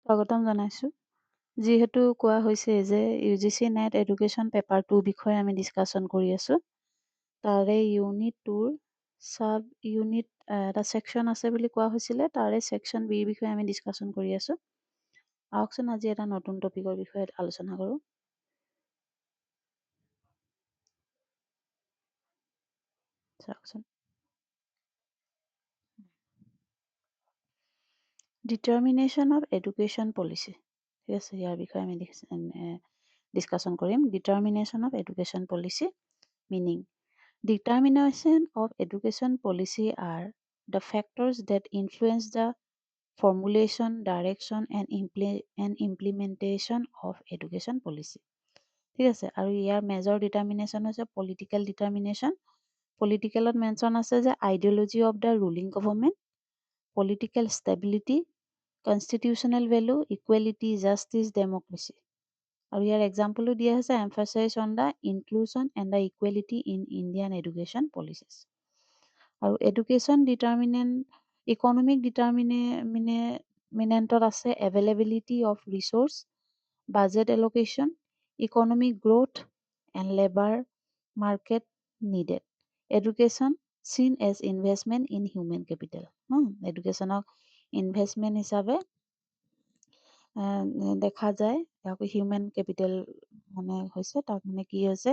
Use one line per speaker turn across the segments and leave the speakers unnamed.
স্বাগতম জনাইছোঁ। যিহেতু কোৱা হৈছে যে UGC নেট এডুকেশ্যন পেপাৰ 2 বিষয়ে আমি ডিছকাশ্যন কৰি আছোঁ। তাৰে ইউনিট 2ৰ চাব ইউনিট এটা ছেকশ্যন আছে বুলি কোৱা হৈছিলে। তাৰে ছেকশ্যন বিৰ বিষয়ে আমি ডিছকাশ্যন কৰি আছোঁ। আহকচোন আজি এটা নতুন টপিকৰ বিষয়ে আলোচনা কৰোঁ। চাওকচোন। Determination of education policy. ঠিক আছে, ইয়াৰ বিষয়ে আমি ডিছকাশ্যন কৰিম। Determination of education policy meaning. Determination of education policy are the factors that influence the formulation, direction, and implementation of education policy. ঠিক আছে, আৰু ইয়াৰ মেজৰ ডিটাৰমিনেশ্যন হৈছে পলিটিকেল ডিটাৰমিনেশ্যন। পলিটিকেলত মেনশ্যন আছে যে ideology of the ruling government, political stability, constitutional value, equality, justice, democracy. আৰু ইয়াৰ এক্সাম্পলো দিয়া হৈছে emphasise on the inclusion and the equality in Indian education policies. আৰু এডুকেশ্যন ইকনমিক ডিটাৰমিনেণ্টত আছে availability of resource, budget allocation, economic growth and labour market needed. Education seen as investment in human capital. এডুকেশ্যনক investment হিচাপে দেখা যায়। ইয়াক human capital মানে হৈছে, তাক মানে কি হৈছে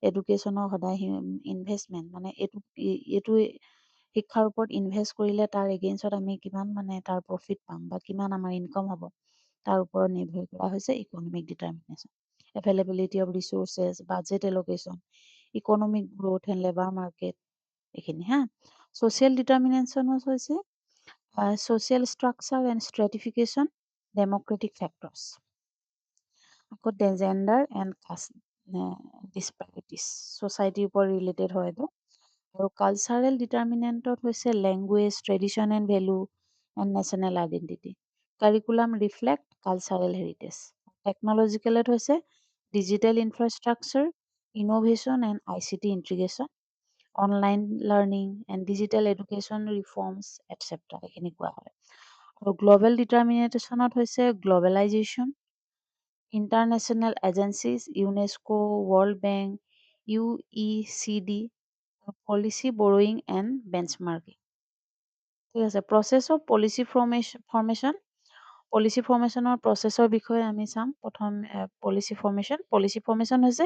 এডুকেশ্যনৰ সদায় ইনভেষ্টমেণ্ট মানে এইটো শিক্ষাৰ ওপৰত ইনভেষ্ট কৰিলে তাৰ এগেইনষ্টত আমি কিমান মানে তাৰ প্ৰফিট পাম বা কিমান আমাৰ ইনকাম হ'ব তাৰ ওপৰত নিৰ্ভৰ কৰা হৈছে economic determination. Availability of resources, budget allocation, economic growth and labour market, এইখিনি ছ'চিয়েল ডিটাৰমিনেশ্যন হৈছে social structure and stratification, democratic factors. আকৌ জেণ্ডাৰ এণ্ড কাষ্ট ডিছপেৰিটিছ, ছ'চাইটিৰ ওপৰত ৰিলেটেড হয় এইটো। আৰু কালচাৰেল ডিটাৰমিনেণ্টত হৈছে language, tradition and value and national identity. Curriculum reflect cultural heritage. টেকন'লজিকেলত হৈছে digital infrastructure, innovation and ICT integration, online learning and digital education reforms etcetera, এইখিনি কোৱা হয়। আৰু গ্ল'বেল ডিটাৰমিনেশ্যনত হৈছে globalisation, international agencies, UNESCO, world bank, OECD, policy borrowing and benchmarking. ঠিক আছে, process of policy formation. Policy ফৰ্মেশ্যনৰ প্ৰচেছৰ বিষয়ে আমি চাম। প্ৰথম পলিচি ফৰ্মেশ্যন হৈছে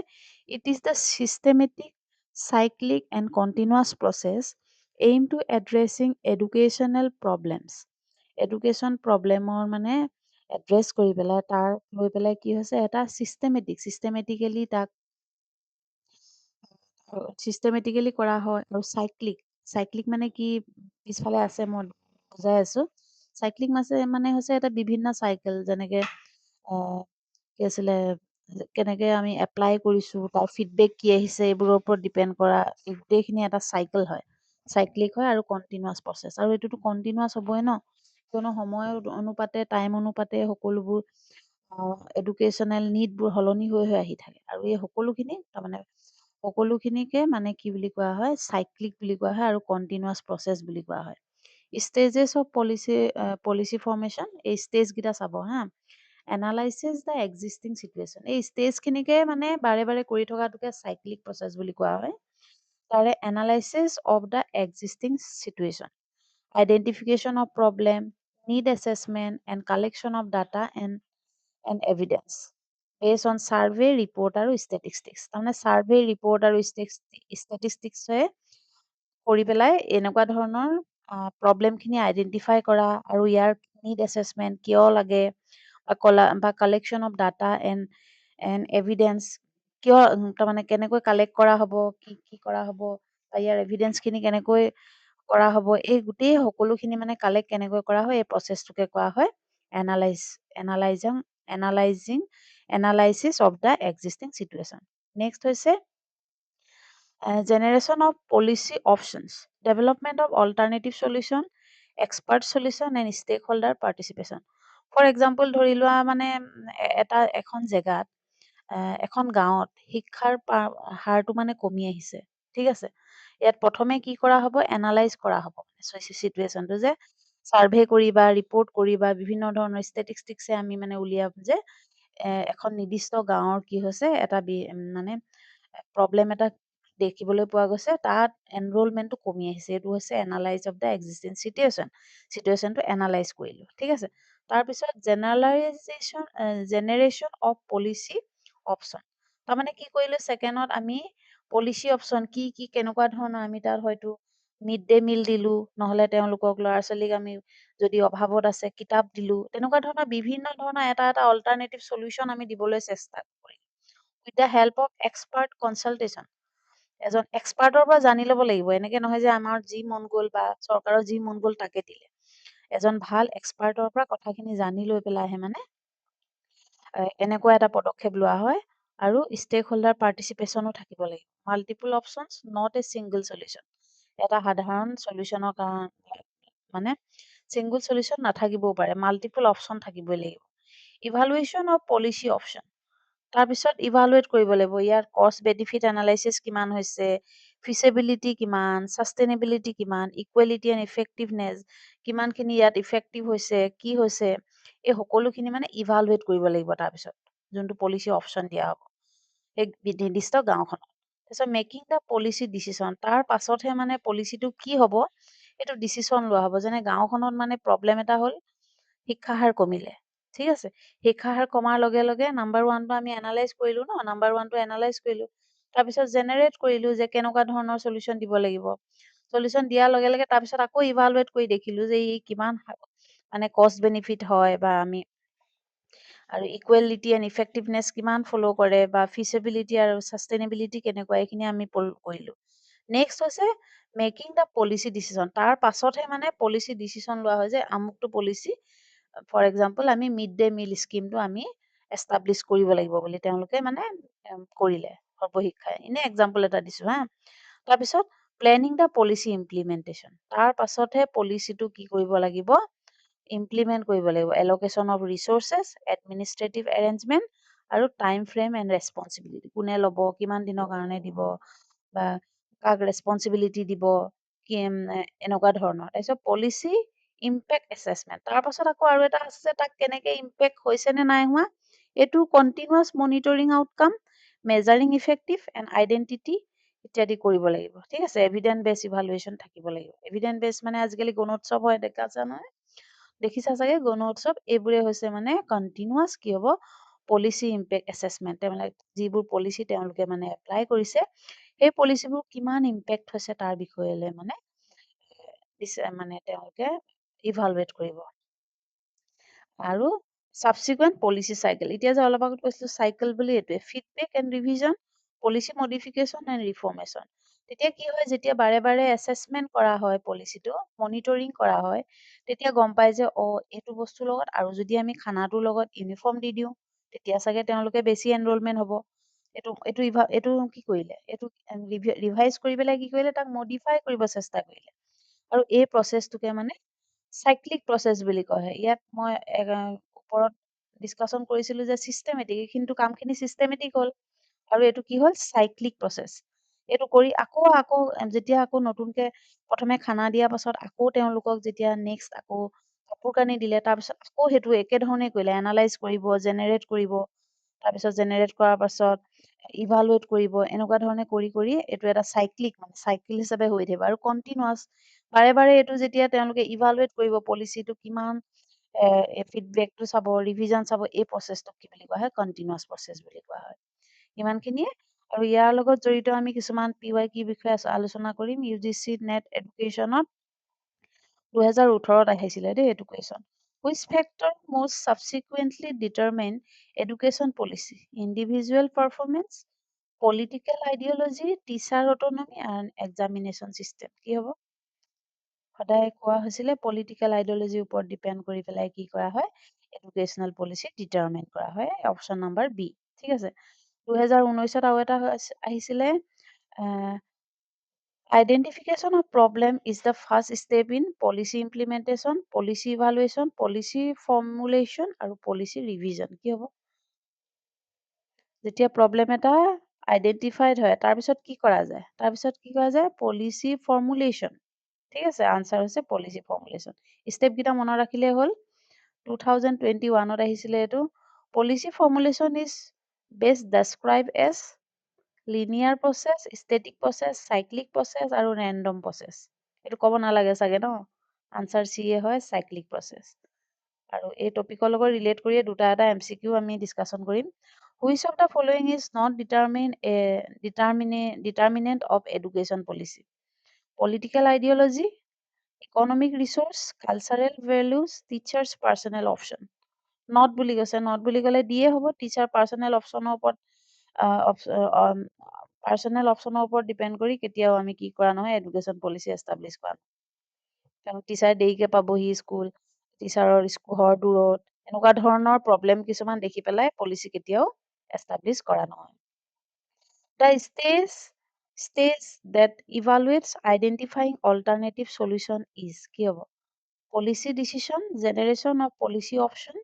it is the systematic, cyclic and continuous process aim to addressing educational problems. Education প্ৰব্লেমৰ মানে এড্ৰেছ কৰি পেলাই তাৰ লৈ পেলাই কি হৈছে এটা চিষ্টেমেটিকেলি তাক চিষ্টেমেটিকেলি কৰা হয়। আৰু চাইক্লিক মানে কি পিছফালে আছে মই বুজাই আছো। চাইক্লিক মানে হৈছে এটা বিভিন্ন চাইকেল, যেনেকে কি আছিলে কেনেকে আমি এপ্লাই কৰিছো, তাৰ ফিডবেক কি আহিছে, এইবোৰৰ ওপৰত ডিপেণ্ড কৰা গোটেইখিনি এটা চাইকেল হয়, চাইক্লিক হয় আৰু কণ্টিনিউৱাছ প্ৰচেছ। আৰু এইটোতো কণ্টিনিউৱাছ হ'বই ন, কিয়নো সময় অনুপাতে টাইম অনুপাতে সকলোবোৰ এডুকেশ্যনেল নিডবোৰ সলনি হৈ আহি থাকে। আৰু এই সকলোখিনিকে মানে কি বুলি কোৱা হয়, চাইক্লিক বুলি কোৱা হয় আৰু কণ্টিনিউৱাছ প্ৰচেছ বুলি কোৱা হয়। ষ্টেজেছ অফ পলিচি ফৰ্মেশ্যন, এই ষ্টেজকেইটা চাব এনালাইচিছ দ্য এক্সিষ্টিং চিটুৱেশ্যন। এই ষ্টেজখিনিকে মানে বাৰে বাৰে কৰি থকাটোকে চাইক্লিক প্ৰচেছ বুলি কোৱা হয়। তাৰে analysis of the existing situation, identification of problem, need assessment and collection of data and evidence based on survey report আৰু statistics। তাৰমানে survey report আৰু statistics কৰি পেলাই এনেকুৱা ধৰণৰ প্ৰব্লেমখিনি আইডেণ্টিফাই কৰা আৰু ইয়াৰ need assessment কিয় লাগে বা collection of data and evidence কিয় তাৰমানে কেনেকৈ কালেক্ট কৰা হ'ব, কি কৰা হ'ব বা ইয়াৰ এভিডেন্সখিনি কেনেকৈ কৰা হ'ব, এই গোটেই সকলোখিনি মানে কালেক্ট কেনেকৈ কৰা হয় এই প্ৰচেছটোকে কোৱা হয় analysis of the existing situation. Next হৈছে generation of policy options, development of alternative solution, expert solution and stakeholder participation. For example ধৰি লোৱা মানে এখন জেগাত এখন গাঁৱত শিক্ষাৰ হাৰটো মানে কমি আহিছে। ঠিক আছে, ইয়াত প্ৰথমে কি কৰা হ'ব, এনালাইজ কৰা হ'ব চিটুৱেশ্যনটো যে সাৰ্ভে কৰি বা ৰিপৰ্ট কৰি বা বিভিন্ন ধৰণৰ ষ্টেটিষ্টিক্সে আমি মানে উলিয়াম যে এখন নিৰ্দিষ্ট গাঁৱৰ কি হৈছে এটা মানে প্ৰব্লেম এটা দেখিবলৈ পোৱা গৈছে, তাত এনৰোলমেণ্টটো কমি আহিছে। এইটো হৈছে এনালাইজ অফ দ্য এক্সিষ্টিং চিটুৱেশ্যনটো এনালাইজ কৰিলোঁ, ঠিক আছে। তাৰপিছত জেনেৰেশ্যন অফ পলিচি অপশ্যন। তাৰমানে কি কৰিলোঁ, ছেকেণ্ডত আমি পলিচি অপশ্যন কি কি কেনেকুৱা ধৰণৰ আমি তাত হয়তো মিড ডে মিল দিলোঁ, নহ'লে তেওঁলোকক ল'ৰা ছোৱালীক আমি যদি অভাৱত আছে কিতাপ দিলোঁ, তেনেকুৱা ধৰণৰ বিভিন্ন ধৰণৰ এটা এটা অল্টাৰনেটিভ চলিউশ্যন আমি দিবলৈ চেষ্টা কৰিম। With the help of expert consultation. এজন এক্সপাৰ্টৰ পৰা জানি ল'ব লাগিব, এনেকে নহয় যে আমাৰ যি মন গ'ল বা চৰকাৰৰ যি মন গ'ল তাকে দিলে। এজন ভাল এক্সপাৰ্টৰ পৰা কথাখিনি জানি লৈ পেলাইহে মানে এনেকুৱা এটা পদক্ষেপ লোৱা হয়। আৰু ষ্টেক হোল্ডাৰ পাৰ্টিচিপেশ্যনো থাকিব লাগিব। Multiple options not a single solution. এটা সাধাৰণ চলিউশ্যনৰ কাৰণে মানে ছিংগল চলিউশ্যন নাথাকিবও পাৰে, মাল্টিপুল অপশ্যন থাকিবই লাগিব। Evaluation of policy option. তাৰপিছত ইভালুৱেট কৰিব লাগিব ইয়াৰ কষ্ট বেনিফিট এনালাইচিছ কিমান হৈছে, ফিচেবিলিটি কিমান, ছাষ্টেইনেবিলিটি কিমান, ইকুৱেলিটি এণ্ড ইফেক্টিভনেছ কিমানখিনি ইয়াত ইফেক্টিভ হৈছে, কি হৈছে, এই সকলোখিনি মানে ইভালুৱেট কৰিব লাগিব। তাৰপিছত যোনটো পলিচি অপশ্যন দিয়া হ'ব সেই নিৰ্দিষ্ট গাঁওখনত। তাৰপিছত মেকিং দ্য পলিচি ডিচিশ্যন, তাৰ পাছতহে মানে পলিচিটো কি হ'ব এইটো ডিচিশ্যন লোৱা হ'ব। যেনে গাঁওখনত মানে প্ৰব্লেম এটা হ'ল, শিক্ষাহাৰ কমিলে, ঠিক আছে। শিক্ষাহাৰ কমাৰ লগে লগে নাম্বাৰ ওৱানটো আমি এনালাইজ কৰিলোঁ ন, নাম্বাৰ ওৱানটো এনালাইজ কৰিলোঁ, তাৰপিছত জেনেৰেট কৰিলোঁ যে কেনেকুৱা ধৰণৰ চলিউশ্যন দিব লাগিব। চলিউশ্যন দিয়াৰ লগে লগে তাৰপিছত আকৌ ইভালুৱেট কৰি দেখিলোঁ যে ই কিমান মানে কষ্ট বেনিফিট হয়, বা আমি আৰু ইকুৱেলিটি এণ্ড ইফেক্টিভনেছ কিমান ফ'ল' কৰে, বা ফিচেবিলিটি আৰু ছাষ্টেইনেবিলিটি কেনেকুৱা, এইখিনি আমি কৰিলোঁ। নেক্সট হৈছে মেকিং দ্য পলিচি ডিচিশ্যন। তাৰ পাছতহে মানে পলিচি ডিচিশ্যন লোৱা হয় যে আমুকটো পলিচি, ফৰ এক্সাম্পল আমি মিড ডে মিল স্কিমটো আমি এষ্টাব্লিছ কৰিব লাগিব বুলি তেওঁলোকে মানে কৰিলে সৰ্বশিক্ষাই। এনে এক্সাম্পল এটা দিছোঁ হা। তাৰপিছত প্লেনিং দ্য পলিচি ইমপ্লিমেণ্টেশ্যন। তাৰ পাছতহে পলিচিটো কি কৰিব লাগিব, ইমপ্লিমেণ্ট কৰিব লাগিব। এল'কেশ্যন অফ ৰিচোৰ্চেছ, এডমিনিষ্ট্ৰেটিভ এৰেঞ্জমেণ্ট আৰু টাইম ফ্ৰেম এণ্ড ৰেচপনচিবিলিটি। কোনে ল'ব, কিমান দিনৰ কাৰণে দিব, বা কাক ৰেচপনচিবিলিটি দিব, কি এনেকুৱা ধৰণৰ। তাৰপিছত পলিচি ইম্পেক্ট এছেচমেণ্ট। তাৰ পাছত আকৌ আৰু এটা আছে, তাক কেনেকে ইম্পেক্ট হৈছে নে নাই হোৱা, এইটো continuous monitoring outcome, measuring effective and identity ইত্যাদি কৰিব লাগিব, ঠিক আছে। এভিডেন্স বেছ ইভালুৱেশ্যন থাকিব লাগিব। এভিডেন্স বেছ মানে আজিকালি গণোৎসৱ হয়, দেখিছা নহয়, দেখিছা চাগে গণোৎসৱ। এইবোৰে হৈছে মানে কণ্টিনিউৱাছ কি হ'ব, পলিচি ইম্পেক্ট এছেচমেণ্ট। মানে যিবোৰ পলিচি তেওঁলোকে মানে এপ্লাই কৰিছে, সেই পলিচিবোৰ কিমান ইম্পেক্ট হৈছে তাৰ বিষয়ে মানে তেওঁলোকে ইভালুৱেট কৰিব। আৰু ছাবচিকুৱেণ্ট পলিচি চাইকেল, এতিয়া যে অলপ আগত কৈছিলোঁ চাইকেল বুলি, এইটোৱে feedback and revision, policy modification and reformation. তেতিয়া কি হয়, যেতিয়া বাৰে বাৰে এছেচমেণ্ট কৰা হয়, পলিচিটো মনিটৰিং কৰা হয়, তেতিয়া গম পায় যে এইটো বস্তুৰ লগত আৰু যদি আমি খানাটোৰ লগত ইউনিফৰ্ম দি দিওঁ, তেতিয়া চাগে তেওঁলোকে বেছি এনৰোলমেণ্ট হ'ব। এইটো এইটো এইটো কি কৰিলে, এইটো ৰিভাইজ কৰি পেলাই কি কৰিলে, তাক মডিফাই কৰিব চেষ্টা কৰিলে। আৰু এই প্ৰচেছটোকে মানে চাইক্লিক প্ৰচেছ বুলি কয়। ইয়াত মই ওপৰত ডিছকাশ্যন কৰিছিলোঁ যে চিষ্টেমেটিক, এইখিনিতো কামখিনি চিষ্টেমেটিক হ'ল, আৰু এইটো কি হ'ল, চাইক্লিক প্ৰচেছ। এইটো কৰি আকৌ যেতিয়া আকৌ নতুনকে প্ৰথমে খানা দিয়াৰ পাছত আকৌ তেওঁলোকক যেতিয়া নেক্সট আকৌ কাপোৰ কানি দিলে, তাৰপিছত আকৌ সেইটো একেধৰণে কৰিলে, এনালাইজ কৰিব, জেনেৰেট কৰিব, তাৰপিছত জেনেৰেট কৰাৰ পাছত ইভালুৱেট কৰিব, এনেকুৱা ধৰণে কৰি কৰি এইটো এটা চাইক্লিক হিচাপে হৈ থাকিব আৰু কণ্টিনিউৱাছ। বাৰে বাৰে এইটো যেতিয়া তেওঁলোকে ইভালুৱেট কৰিব, পলিচিটো কিমান ফিডবেকটো চাব, ৰিভিজন চাব, এই প্ৰচেছটোক কি বুলি কোৱা হয়, কণ্টিনিউৱাছ প্ৰচেছ বুলি কোৱা হয়। ইমানখিনিয়ে। আৰু ইয়াৰ লগত জড়িত আমি কিছুমান PYQ বিষয়ে আলোচনা কৰিম। UGC নেট এডুকেশ্যনত 2018 আহিছিলে দেই এইটো question. Which factor most subsequently determine education policy? Individual performance, political ideology, teacher autonomy and examination system. কি হ'ব? সদায় কোৱা হৈছিলে পলিটিকেল আইডিঅলজিৰ ওপৰত ডিপেণ্ড কৰি পেলাই কি কৰা হয়, এডুকেশ্যনেল পলিচি ডিটাৰমাইন কৰা হয়। অপশ্যন নাম্বাৰ বি, ঠিক আছে। 2019 আৰু এটা আহিছিলে, identification of problem is the first step in policy implementation, policy evaluation, policy formulation আৰু পলিচি ৰিভিজন। কি হ'ব? যেতিয়া প্ৰব্লেম এটা আইডেণ্টিফাইড হয়, তাৰপিছত কি কৰা যায়? পলিচি ফৰ্মুলেশ্যন, ঠিক আছে, আনসাৰ হৈছে পলিচি ফৰ্মুলেশ্যন। ষ্টেপকেইটা মনত ৰাখিলে হ'ল। 2021ত আহিছিলে এইটো। Policy formulation is best describe as linear process, static process, cyclic process আৰু ৰেণ্ডম প্ৰচেছ। এইটো ক'ব নালাগে চাগে ন? আনচাৰ চিয়ে হয় চাইক্লিক প্ৰচেছ। আৰু এই টপিকৰ লগত ৰিলেট কৰিয়ে এটা MCQ আমি ডিছকাশ্যন কৰিম। Which of the following is not determinant of education policy? Political ideology, economic resource, cultural values, teachers personal option. Not বুলি কৈছে, নট বুলি ক'লে দিয়ে হ'ব। টিচাৰ পাৰ্চনেল অপশ্যনৰ ওপৰত ডিপেণ্ড কৰি কেতিয়াও আমি কি কৰা নহয়, এডুকেশ্যন পলিচি এষ্টাব্লিছ কৰা নহয়। কাৰণ টিচাৰ দেৰিকে পাবহি স্কুল, টিচাৰৰ ঘৰ দূৰত, এনেকুৱা ধৰণৰ প্ৰব্লেম কিছুমান দেখি পেলাই পলিচি কেতিয়াও এষ্টাব্লিছ কৰা নহয়। The stage that evaluates identifying alternative solution is কি হ'ব? Policy decision, generation of policy option,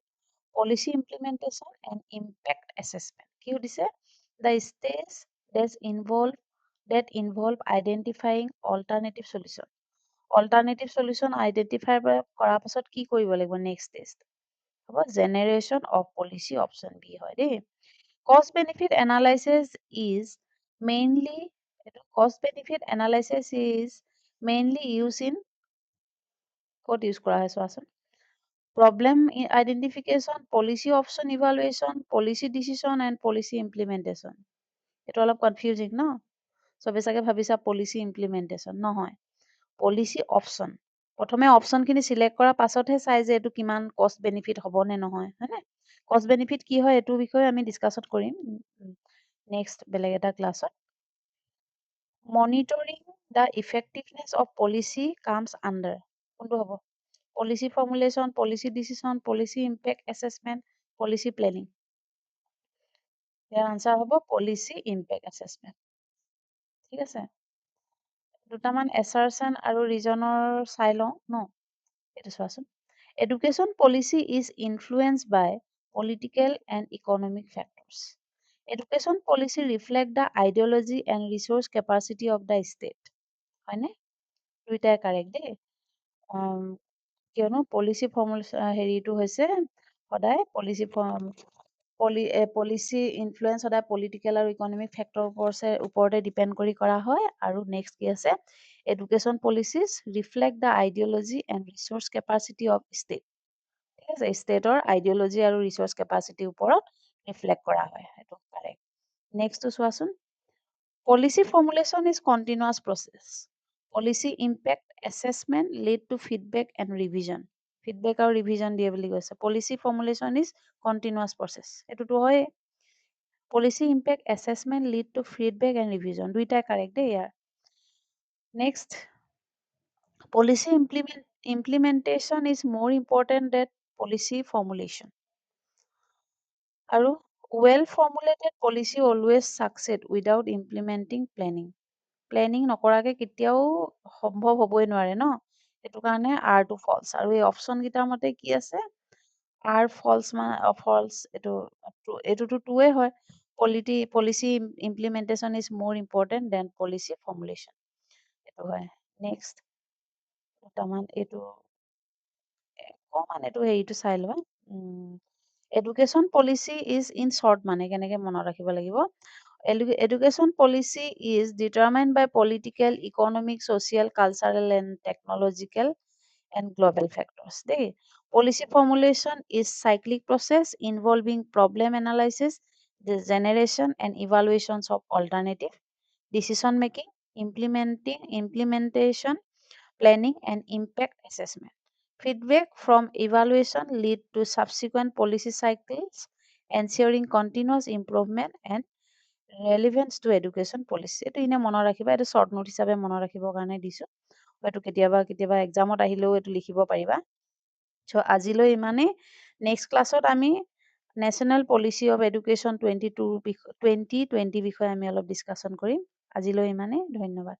policy implementation and impact assessment. কি সুধিছে? The stage that involve identifying alternative solution. Alternative solution identify কৰাৰ পাছত কি কৰিব লাগিব next stage? হ'ব generation of policy option B হয় দেই। Cost benefit analysis is mainly used in ক'ত ইউজ কৰা হয় চোৱাচোন। Problem identification, policy option evaluation, policy decision and policy implementation. এইটো অলপ কনফিউজিং ন? চবে চাগে ভাবিছা policy implementation নহয়। Policy option, প্ৰথমে অপশ্যনখিনি চিলেক্ট কৰাৰ পাছতহে চাই যে এইটো কিমান কষ্ট বেনিফিট হ'ব নে নহয়, হয়নে? কষ্ট বেনিফিট কি হয় এইটো বিষয়ে আমি ডিছকাছত কৰিম নেক্সট বেলেগ এটা ক্লাছত। Monitoring the effectiveness of policy comes under কোনটো হ'ব? Policy formulation, policy decision, policy impact assessment, policy planning. ইয়াৰ আনচাৰ হ'ব পলিচি ইম্পেক্ট এছেছমেণ্ট। ঠিক আছে, দুটামান এছাৰশ্যন আৰু ৰিজনৰ চাই লওঁ ন? এইটো চোৱাচোন। Education policy is influenced by political and economic factors. Education policy reflect the ideology and resource capacity of the state. হয়নে? দুইটাই কাৰেক্ট দেই। কিয়নো পলিচি ফৰ্মুলেশ্যন হেৰিটো হৈছে সদায় পলিচি ইনফ্লুৱেঞ্চ সদায় পলিটিকেল আৰু ইকনমিক ফেক্টৰ ওপৰতে ডিপেণ্ড কৰি কৰা হয়। আৰু নেক্সট কি আছে? Education policies reflect the ideology and resource capacity of state. ঠিক আছে, ষ্টেটৰ আইডিঅলজি আৰু ৰিচোৰ্চ কেপাচিটিৰ ওপৰত ৰিফ্লেক্ট কৰা হয়, সেইটো কাৰেক্ট। নেক্সটটো চোৱাচোন। Policy formulation is continuous process. Policy impact assessment lead to feedback and revision. Feedback আৰু ৰিভিজন দিয়ে বুলি কৈছে। Policy formulation is continuous process, এইটোতো হয়েই। Policy impact assessment lead to feedback and revision, দুইটাই কাৰেক্ট দেই ইয়াৰ। Next, policy implementation is more important than policy formulation. আৰু well formulated policy always succeed without implementing planning. Planning নকৰাকে কেতিয়াও সম্ভৱ হ'বই নোৱাৰে ন? সেইটো কাৰণে আৰটো ফলছ। আৰু এই অপশ্যন কেইটাৰ মতে কি আছে? আৰ ফলছ এইটোতো টুৱে হয়। Policy implementation is more important than policy formulation, এইটো হয়। নেক্সট দুটামান এইটো অকণমান এইটো হেৰিটো চাই লোৱা। Education policy is in short মানে কেনেকৈ মনত ৰাখিব লাগিব? Education policy is determined by political, economic, social, cultural and technological and global factors. Policy formulation is cyclic process involving problem analysis, the generation and evaluations of alternative, decision making, implementation, planning and impact assessment. Feedback from evaluation lead to subsequent policy cycles, ensuring continuous improvement and relevance to education policy. এইটো এনে মনত ৰাখিবা, এইটো short note হিচাপে মনত ৰাখিবৰ কাৰণে দিছোঁ। হয়তো কেতিয়াবা এক্সামত আহিলেও এইটো লিখিব পাৰিবা। চ' আজিলৈ ইমানেই। নেক্সট ক্লাছত আমি নেশ্যনেল পলিচি অফ এডুকেশ্যন 2020 বিষয়ে আমি অলপ ডিছকাশ্যন কৰিম। আজিলৈ ইমানেই, ধন্যবাদ।